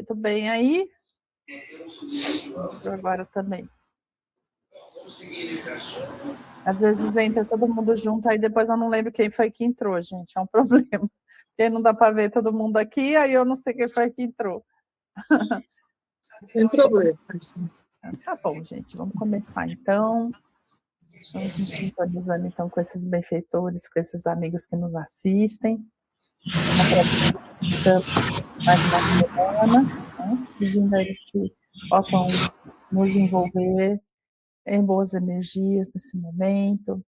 tudo bem aí? Eu agora também. Às vezes entra todo mundo junto, aí depois eu não lembro quem foi que entrou, gente. É um problema. Porque não dá para ver todo mundo aqui, aí eu não sei quem foi que entrou. Sem problema. Tá bom, gente. Vamos começar então. Vamos nos sintonizando então com esses benfeitores, com esses amigos que nos assistem. Mais uma semana, né? Pedindo a eles que possam nos envolver em boas energias nesse momento,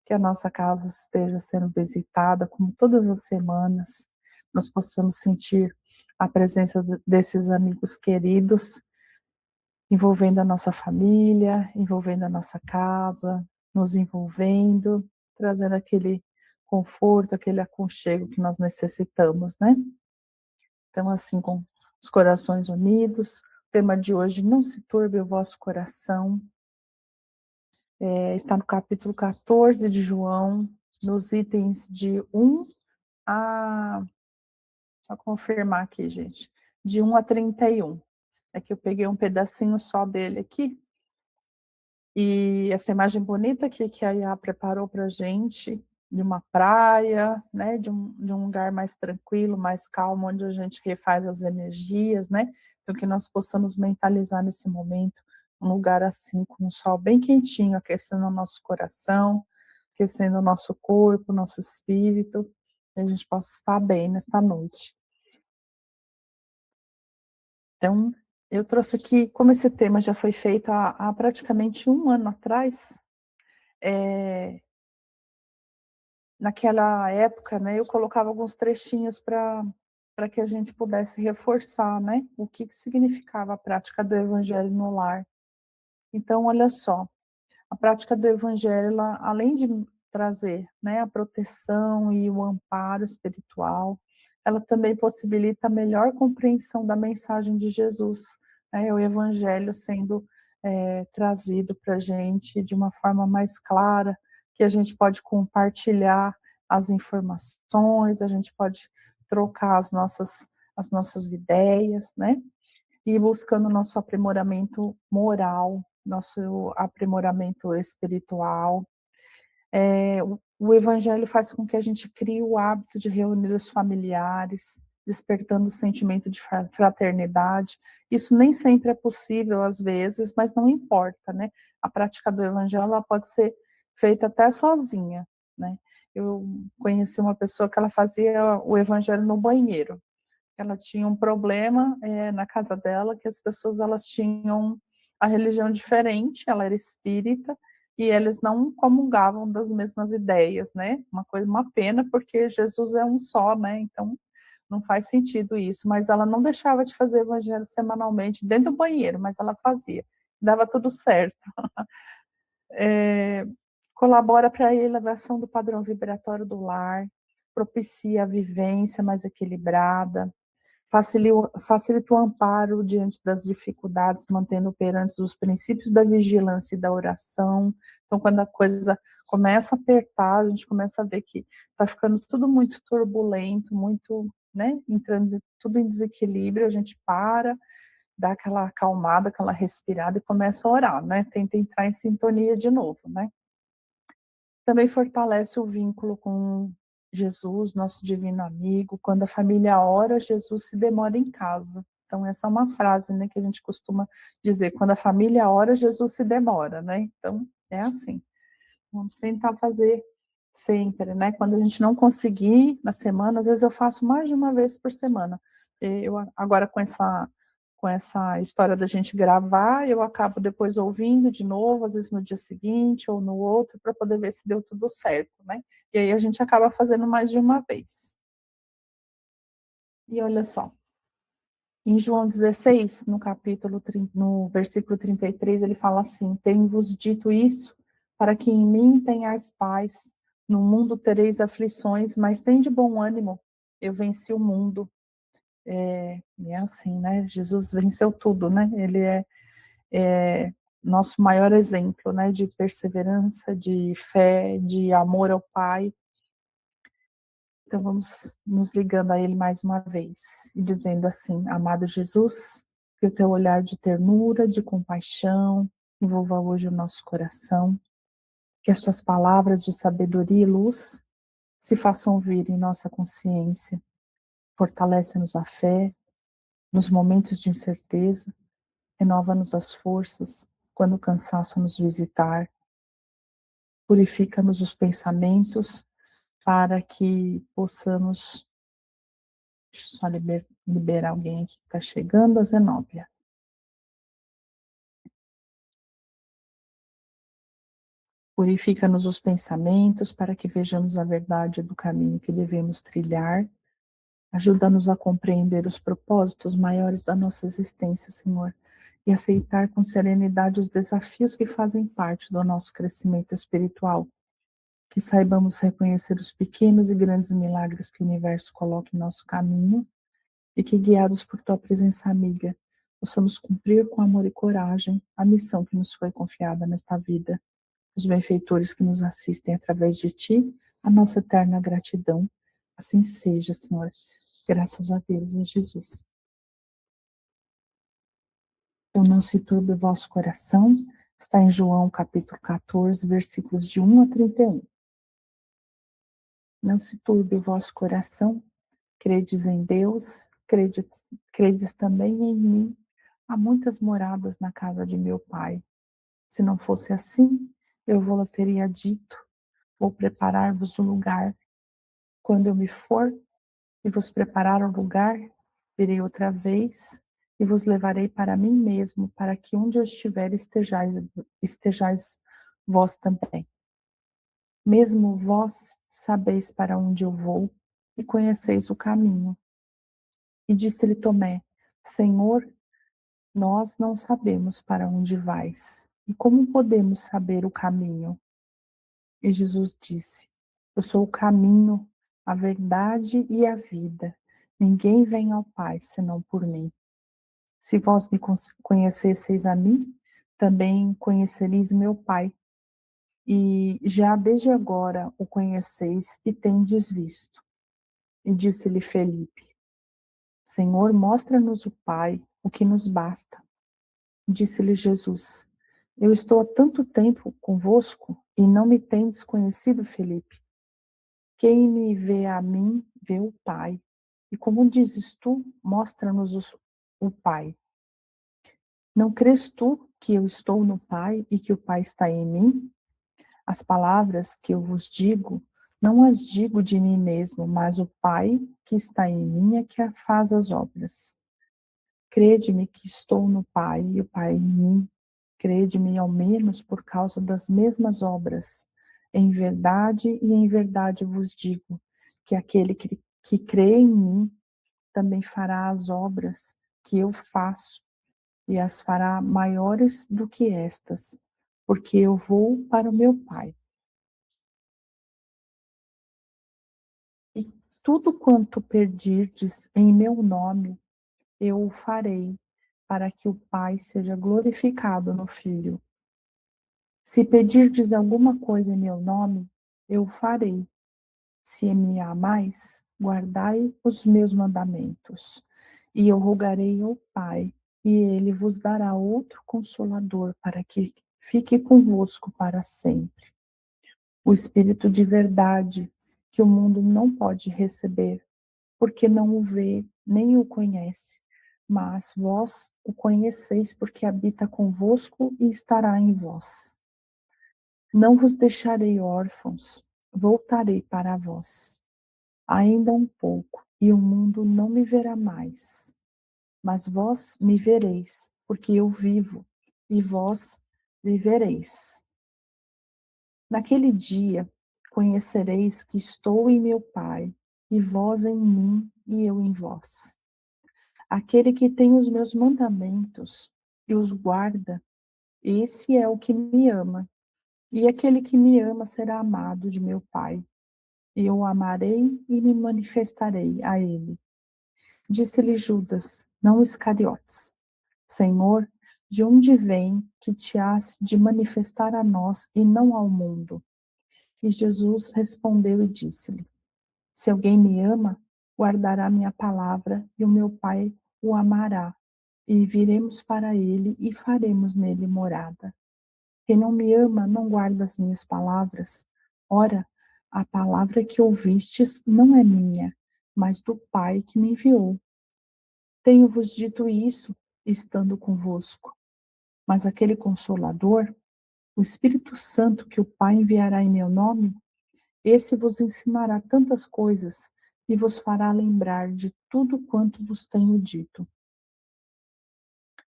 que a nossa casa esteja sendo visitada como todas as semanas, nós possamos sentir a presença desses amigos queridos, envolvendo a nossa família, envolvendo a nossa casa, nos envolvendo, trazendo aquele conforto, aquele aconchego que nós necessitamos, né? Então, assim, com os corações unidos, o tema de hoje, não se turbe o vosso coração, está no capítulo 14 de João, nos itens de 1 a... Só confirmar aqui, gente. De 1 a 31. É que eu peguei um pedacinho só dele aqui. E essa imagem bonita aqui que a Iá preparou para a gente, de uma praia, né, de um lugar mais tranquilo, mais calmo, onde a gente refaz as energias, né? Então, que nós possamos mentalizar nesse momento um lugar assim, com um sol bem quentinho, aquecendo o nosso coração, aquecendo o nosso corpo, o nosso espírito, e a gente possa estar bem nesta noite. Então, eu trouxe aqui, como esse tema já foi feito há praticamente um ano atrás, naquela época, né, eu colocava alguns trechinhos para que a gente pudesse reforçar, né, o que significava a prática do Evangelho no lar. Então, olha só, a prática do Evangelho, ela, além de trazer, né, a proteção e o amparo espiritual, ela também possibilita a melhor compreensão da mensagem de Jesus, né, o Evangelho sendo trazido para a gente de uma forma mais clara, que a gente pode compartilhar as informações, a gente pode trocar as nossas ideias, né? E buscando nosso aprimoramento moral, nosso aprimoramento espiritual. O Evangelho faz com que a gente crie o hábito de reunir os familiares, despertando o sentimento de fraternidade. Isso nem sempre é possível, às vezes, mas não importa, né? A prática do Evangelho ela pode ser feita até sozinha, né? Eu conheci uma pessoa que ela fazia o Evangelho no banheiro. Ela tinha um problema na casa dela, que as pessoas elas tinham a religião diferente, ela era espírita, e eles não comungavam das mesmas ideias, né? Uma pena, porque Jesus é um só, né? Então, não faz sentido isso. Mas ela não deixava de fazer evangelho semanalmente dentro do banheiro, mas ela fazia. Dava tudo certo. Colabora para a elevação do padrão vibratório do lar, propicia a vivência mais equilibrada, facilita o amparo diante das dificuldades, mantendo operantes os princípios da vigilância e da oração. Então, quando a coisa começa a apertar, a gente começa a ver que está ficando tudo muito turbulento, muito, né, entrando tudo em desequilíbrio, a gente para, dá aquela acalmada, aquela respirada e começa a orar, né? Tenta entrar em sintonia de novo, né? Também fortalece o vínculo com Jesus, nosso divino amigo. Quando a família ora, Jesus se demora em casa. Então, essa é uma frase, né, que a gente costuma dizer. Quando a família ora, Jesus se demora, né? Então, é assim. Vamos tentar fazer sempre, né? Quando a gente não conseguir na semana, às vezes eu faço mais de uma vez por semana. Eu agora com essa história da gente gravar, eu acabo depois ouvindo de novo, às vezes no dia seguinte ou no outro, para poder ver se deu tudo certo, né? E aí a gente acaba fazendo mais de uma vez. E olha só, em João 16, no versículo 33, ele fala assim: tenho-vos dito isso, para que em mim tenhais paz. No mundo tereis aflições, mas tende bom ânimo, eu venci o mundo. E é assim, né? Jesus venceu tudo, né? Ele é nosso maior exemplo, né? De perseverança, de fé, de amor ao Pai. Então vamos nos ligando a Ele mais uma vez e dizendo assim: amado Jesus, que o teu olhar de ternura, de compaixão envolva hoje o nosso coração, que as tuas palavras de sabedoria e luz se façam ouvir em nossa consciência. Fortalece-nos a fé nos momentos de incerteza, renova-nos as forças quando o cansaço nos visitar, purifica-nos os pensamentos para que possamos. Deixa eu só liberar alguém aqui que está chegando, a Zenóbia. Purifica-nos os pensamentos para que vejamos a verdade do caminho que devemos trilhar. Ajuda-nos a compreender os propósitos maiores da nossa existência, Senhor, e aceitar com serenidade os desafios que fazem parte do nosso crescimento espiritual. Que saibamos reconhecer os pequenos e grandes milagres que o universo coloca em nosso caminho e que, guiados por tua presença amiga, possamos cumprir com amor e coragem a missão que nos foi confiada nesta vida. Os benfeitores que nos assistem através de ti, a nossa eterna gratidão. Assim seja, Senhor. Graças a Deus em Jesus. Então não se turbe o vosso coração. Está em João capítulo 14, versículos de 1 a 31. Não se turbe o vosso coração. Credes em Deus, credes também em mim. Há muitas moradas na casa de meu Pai. Se não fosse assim, eu vou-lhe teria dito, vou preparar-vos um lugar. Quando eu me for e vos preparar um lugar, virei outra vez e vos levarei para mim mesmo, para que onde eu estiver estejais vós também. Mesmo vós sabeis para onde eu vou e conheceis o caminho. E disse-lhe Tomé: Senhor, nós não sabemos para onde vais, e como podemos saber o caminho? E Jesus disse: Eu sou o caminho, a verdade e a vida. Ninguém vem ao Pai senão por mim. Se vós me conhecesseis a mim, também conhecereis meu Pai. E já desde agora o conheceis e tendes visto. E disse-lhe Felipe: Senhor, mostra-nos o Pai, o que nos basta. Disse-lhe Jesus: Eu estou há tanto tempo convosco e não me tendes conhecido, Felipe. Quem me vê a mim, vê o Pai. E como dizes tu, mostra-nos o Pai. Não crês tu que eu estou no Pai e que o Pai está em mim? As palavras que eu vos digo, não as digo de mim mesmo, mas o Pai que está em mim é que faz as obras. Crede-me que estou no Pai e o Pai em mim. Crede-me ao menos por causa das mesmas obras. Em verdade vos digo, que aquele que crê em mim também fará as obras que eu faço, e as fará maiores do que estas, porque eu vou para o meu Pai. E tudo quanto pedirdes em meu nome, eu o farei, para que o Pai seja glorificado no Filho. Se pedirdes alguma coisa em meu nome, eu o farei. Se me amais, guardai os meus mandamentos. E eu rogarei ao Pai, e ele vos dará outro consolador para que fique convosco para sempre. O Espírito de verdade, que o mundo não pode receber, porque não o vê, nem o conhece. Mas vós o conheceis, porque habita convosco e estará em vós. Não vos deixarei órfãos, voltarei para vós. Ainda um pouco, e o mundo não me verá mais. Mas vós me vereis, porque eu vivo, e vós vivereis. Naquele dia, conhecereis que estou em meu Pai, e vós em mim, e eu em vós. Aquele que tem os meus mandamentos e os guarda, esse é o que me ama. E aquele que me ama será amado de meu Pai. E eu o amarei e me manifestarei a ele. Disse-lhe Judas, não Iscariotes: Senhor, de onde vem que te has de manifestar a nós e não ao mundo? E Jesus respondeu e disse-lhe: Se alguém me ama, guardará minha palavra, e o meu Pai o amará. E viremos para ele e faremos nele morada. Quem não me ama não guarda as minhas palavras. Ora, a palavra que ouvistes não é minha, mas do Pai que me enviou. Tenho-vos dito isso, estando convosco. Mas aquele Consolador, o Espírito Santo que o Pai enviará em meu nome, esse vos ensinará tantas coisas e vos fará lembrar de tudo quanto vos tenho dito.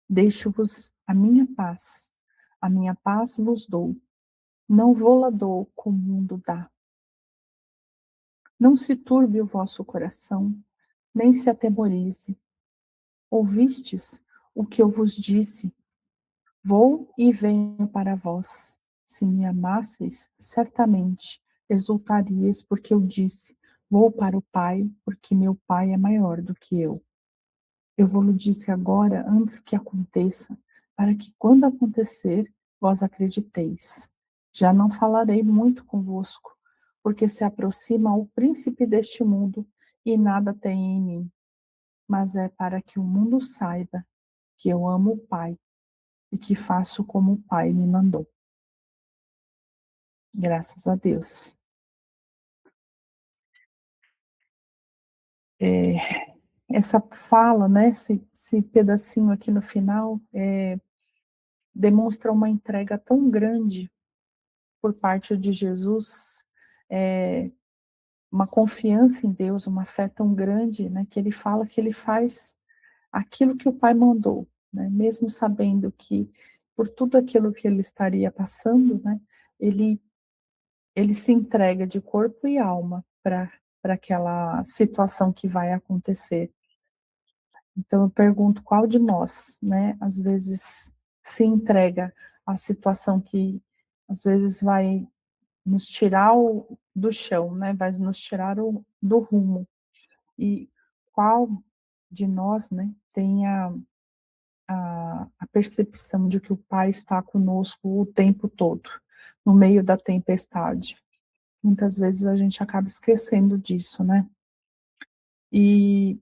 Deixo-vos a minha paz vos dou. Não vou-la dou como o mundo dá. Não se turbe o vosso coração, nem se atemorize. Ouvistes o que eu vos disse? Vou e venho para vós. Se me amasseis, certamente exultaríeis, porque eu disse: vou para o Pai, porque meu Pai é maior do que eu. Eu vou-lo disse agora, antes que aconteça, para que quando acontecer, vós acrediteis. Já não falarei muito convosco, porque se aproxima o príncipe deste mundo e nada tem em mim. Mas é para que o mundo saiba que eu amo o Pai e que faço como o Pai me mandou. Graças a Deus. Essa fala, né, esse pedacinho aqui no final, demonstra uma entrega tão grande por parte de Jesus, uma confiança em Deus, uma fé tão grande, né, que ele fala que ele faz aquilo que o Pai mandou, né, mesmo sabendo que por tudo aquilo que ele estaria passando, né, ele, ele se entrega de corpo e alma para aquela situação que vai acontecer. Então eu pergunto qual de nós, né, às vezes se entrega à situação que às vezes vai nos tirar do chão, né, vai nos tirar do rumo. E qual de nós, né, tem a percepção de que o Pai está conosco o tempo todo, no meio da tempestade. Muitas vezes a gente acaba esquecendo disso, né? E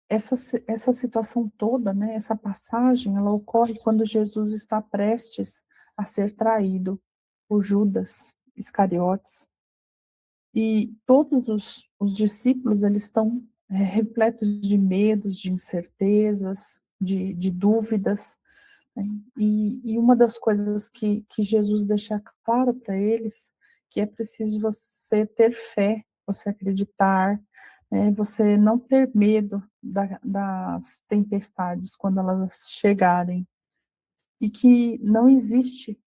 essa situação toda, né, essa passagem, ela ocorre quando Jesus está prestes a ser traído por Judas Iscariotes. E todos os discípulos, eles estão repletos de medos, de incertezas, de dúvidas, né? E uma das coisas que Jesus deixa claro para eles, que é preciso você ter fé, você acreditar, né? Você não ter medo das tempestades quando elas chegarem, e que não existe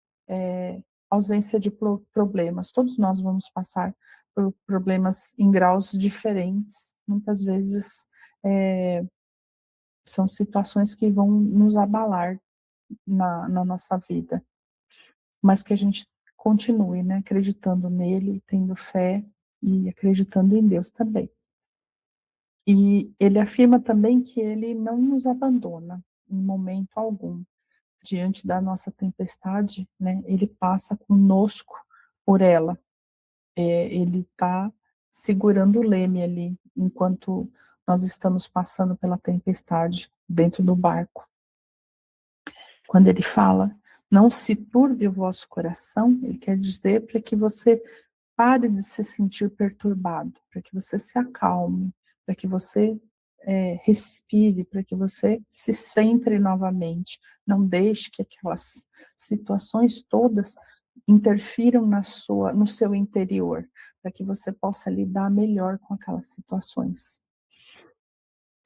ausência de problemas. Todos nós vamos passar por problemas em graus diferentes. Muitas vezes são situações que vão nos abalar na nossa vida, mas que a gente continue, né, acreditando nele, tendo fé e acreditando em Deus também. E ele afirma também que ele não nos abandona em momento algum. Diante da nossa tempestade, né, ele passa conosco por ela. Ele está segurando o leme ali, enquanto nós estamos passando pela tempestade dentro do barco. Quando ele fala, não se turbe o vosso coração, ele quer dizer para que você pare de se sentir perturbado, para que você se acalme, para que você respire, para que você se centre novamente. Não deixe que aquelas situações todas interfiram no seu interior, para que você possa lidar melhor com aquelas situações.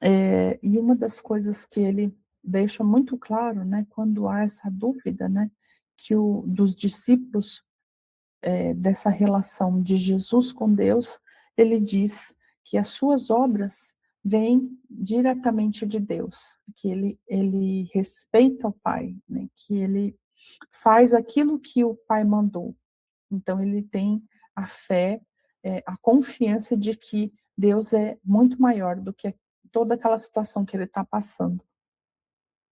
E uma das coisas que ele deixa muito claro, né, quando há essa dúvida, né, que dos discípulos, dessa relação de Jesus com Deus, ele diz que as suas obras vêm diretamente de Deus, que ele respeita o Pai, né, que ele faz aquilo que o Pai mandou. Então ele tem a fé, a confiança de que Deus é muito maior do que toda aquela situação que ele está passando.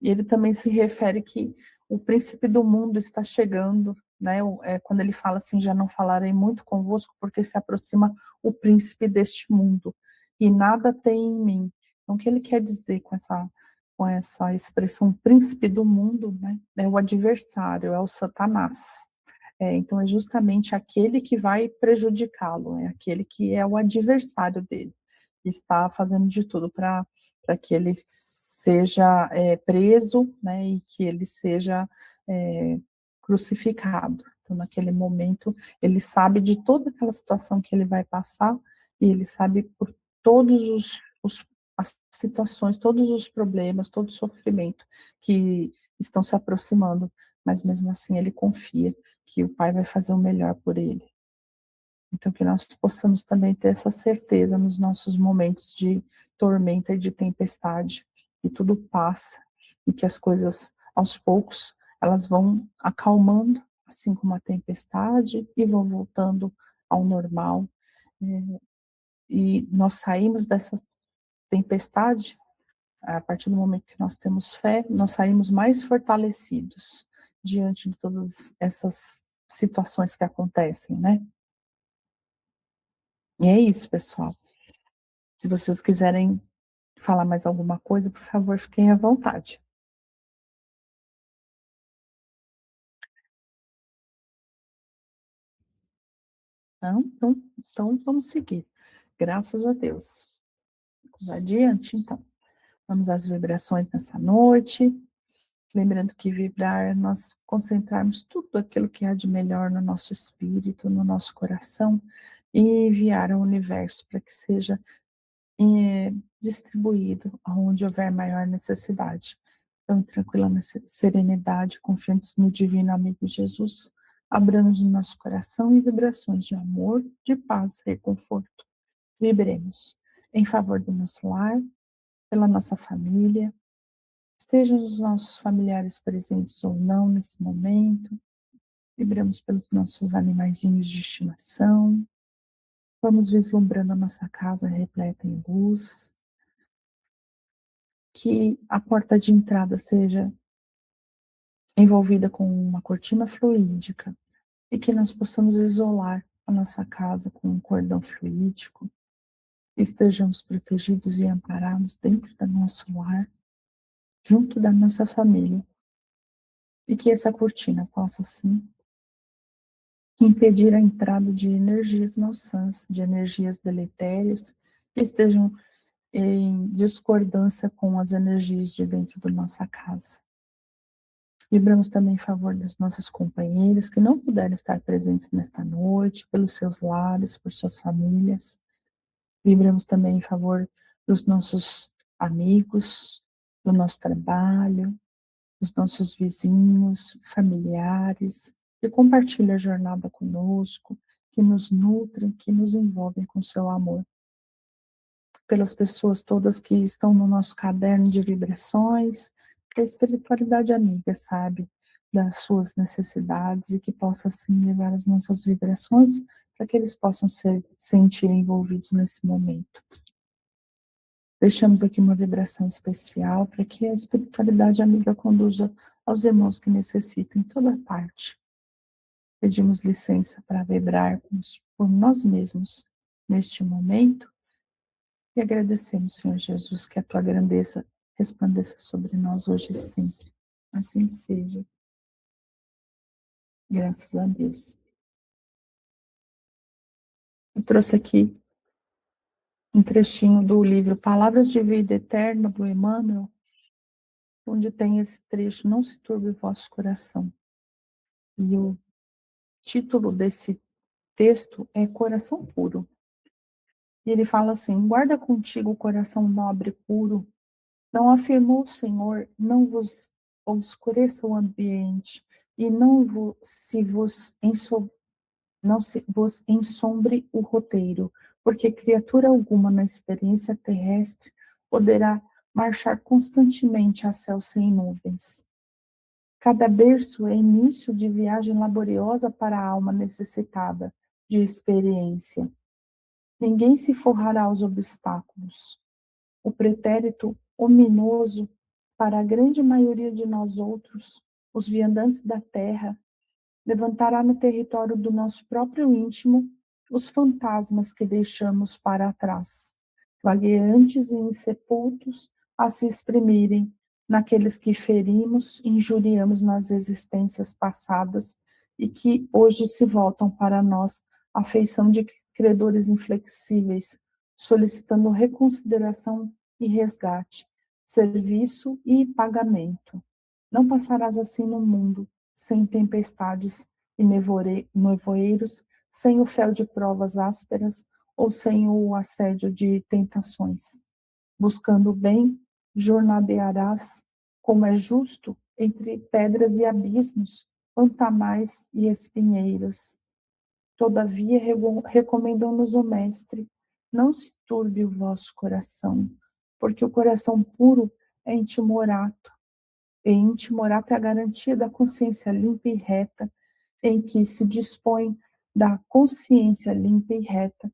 E ele também se refere que o príncipe do mundo está chegando, né? Quando ele fala assim, já não falarei muito convosco, porque se aproxima o príncipe deste mundo, e nada tem em mim. Então, o que ele quer dizer com essa expressão príncipe do mundo, né? É o adversário, é o Satanás. Então, é justamente aquele que vai prejudicá-lo, é aquele que é o adversário dele, que está fazendo de tudo para que ele seja preso, né, e que ele seja crucificado. Então, naquele momento, ele sabe de toda aquela situação que ele vai passar, e ele sabe por todos as situações, todos os problemas, todo o sofrimento que estão se aproximando, mas mesmo assim ele confia que o Pai vai fazer o melhor por ele. Então, que nós possamos também ter essa certeza nos nossos momentos de tormenta e de tempestade, que tudo passa e que as coisas, aos poucos, elas vão acalmando, assim como a tempestade, e vão voltando ao normal. E nós saímos dessa tempestade, a partir do momento que nós temos fé, nós saímos mais fortalecidos diante de todas essas situações que acontecem, né? E é isso, pessoal. Se vocês quiserem falar mais alguma coisa, por favor, fiquem à vontade. Não? Então vamos seguir. Graças a Deus. Vamos adiante, então. Vamos às vibrações nessa noite. Lembrando que vibrar é nós concentrarmos tudo aquilo que há de melhor no nosso espírito, no nosso coração, e enviar ao universo para que seja distribuído aonde houver maior necessidade. Então, tranquila na serenidade, confiantes no divino amigo Jesus, abramos o nosso coração em vibrações de amor, de paz e reconforto. Vibremos em favor do nosso lar, pela nossa família, estejam os nossos familiares presentes ou não nesse momento, vibramos pelos nossos animaizinhos de estimação, vamos vislumbrando a nossa casa repleta em luz, que a porta de entrada seja envolvida com uma cortina fluídica e que nós possamos isolar a nossa casa com um cordão fluídico, que estejamos protegidos e amparados dentro do nosso lar, junto da nossa família, e que essa cortina possa, sim, impedir a entrada de energias malsãs, de energias deletérias, que estejam em discordância com as energias de dentro da nossa casa. Vibramos também em favor das nossas companheiras que não puderam estar presentes nesta noite, pelos seus lares, por suas famílias. Vibramos também em favor dos nossos amigos, do nosso trabalho, dos nossos vizinhos, familiares, que compartilham a jornada conosco, que nos nutrem, que nos envolvem com seu amor. Pelas pessoas todas que estão no nosso caderno de vibrações, que a espiritualidade amiga sabe das suas necessidades e que possa assim levar as nossas vibrações para que eles possam se sentir envolvidos nesse momento. Deixamos aqui uma vibração especial para que a espiritualidade amiga conduza aos irmãos que necessitam em toda parte. Pedimos licença para vibrarmos por nós mesmos neste momento e agradecemos, Senhor Jesus, que a tua grandeza resplandeça sobre nós hoje e sempre. Assim seja. Graças a Deus. Eu trouxe aqui um trechinho do livro Palavras de Vida Eterna, do Emmanuel, onde tem esse trecho, não se turbe o vosso coração. E o título desse texto é Coração Puro. E ele fala assim: guarda contigo o coração nobre e puro. Não afirmou o Senhor, não vos obscureça o ambiente e não se vos ensombre o roteiro, porque criatura alguma na experiência terrestre poderá marchar constantemente a céu sem nuvens. Cada berço é início de viagem laboriosa para a alma necessitada de experiência. Ninguém se forrará aos obstáculos. O pretérito ominoso para a grande maioria de nós outros, os viandantes da terra, levantará no território do nosso próprio íntimo os fantasmas que deixamos para trás, vagueantes e insepultos a se exprimirem naqueles que ferimos, injuriamos nas existências passadas e que hoje se voltam para nós, à feição de credores inflexíveis, solicitando reconsideração e resgate, serviço e pagamento. Não passarás assim no mundo, sem tempestades e nevoeiros, sem o fel de provas ásperas ou sem o assédio de tentações. Buscando o bem, jornadearás, como é justo, entre pedras e abismos, pantanais e espinheiros. Todavia, recomendou-nos o Mestre, não se turbe o vosso coração, porque o coração puro é intimorato, e intimorato é a garantia da consciência limpa e reta, em que se dispõe da consciência limpa e reta,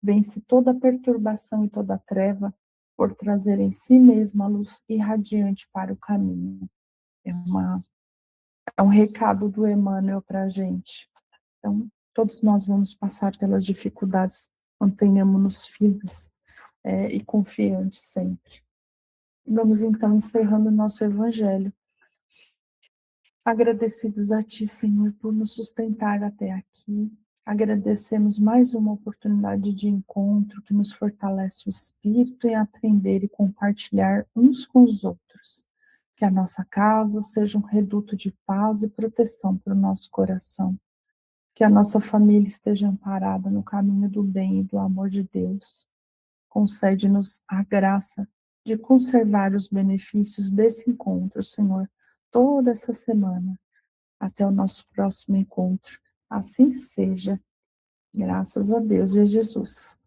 vence toda perturbação e toda treva, por trazer em si mesma a luz irradiante para o caminho. É um recado do Emmanuel para a gente. Então, todos nós vamos passar pelas dificuldades, mantenhamos-nos firmes e confiantes sempre. Vamos então encerrando o nosso evangelho. Agradecidos a Ti, Senhor, por nos sustentar até aqui. Agradecemos mais uma oportunidade de encontro que nos fortalece o espírito em aprender e compartilhar uns com os outros. Que a nossa casa seja um reduto de paz e proteção para o nosso coração. Que a nossa família esteja amparada no caminho do bem e do amor de Deus. Concede-nos a graça de conservar os benefícios desse encontro, Senhor, toda essa semana, até o nosso próximo encontro. Assim seja, graças a Deus e a Jesus.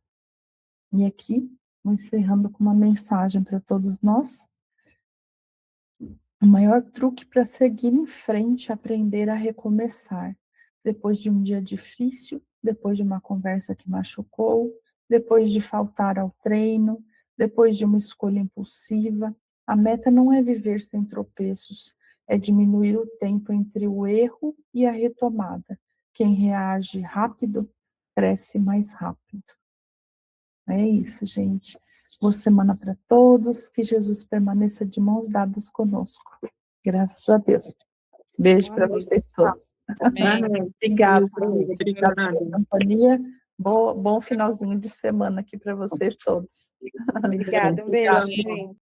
E aqui, vou encerrando com uma mensagem para todos nós. O maior truque para seguir em frente é aprender a recomeçar. Depois de um dia difícil, depois de uma conversa que machucou, depois de faltar ao treino, depois de uma escolha impulsiva, a meta não é viver sem tropeços, é diminuir o tempo entre o erro e a retomada. Quem reage rápido, cresce mais rápido. É isso, gente. Boa semana para todos, que Jesus permaneça de mãos dadas conosco. Graças a Deus. Beijo para vocês todos. Obrigada pela companhia. Bom finalzinho de semana aqui para vocês todos. Obrigada, um beijo, gente.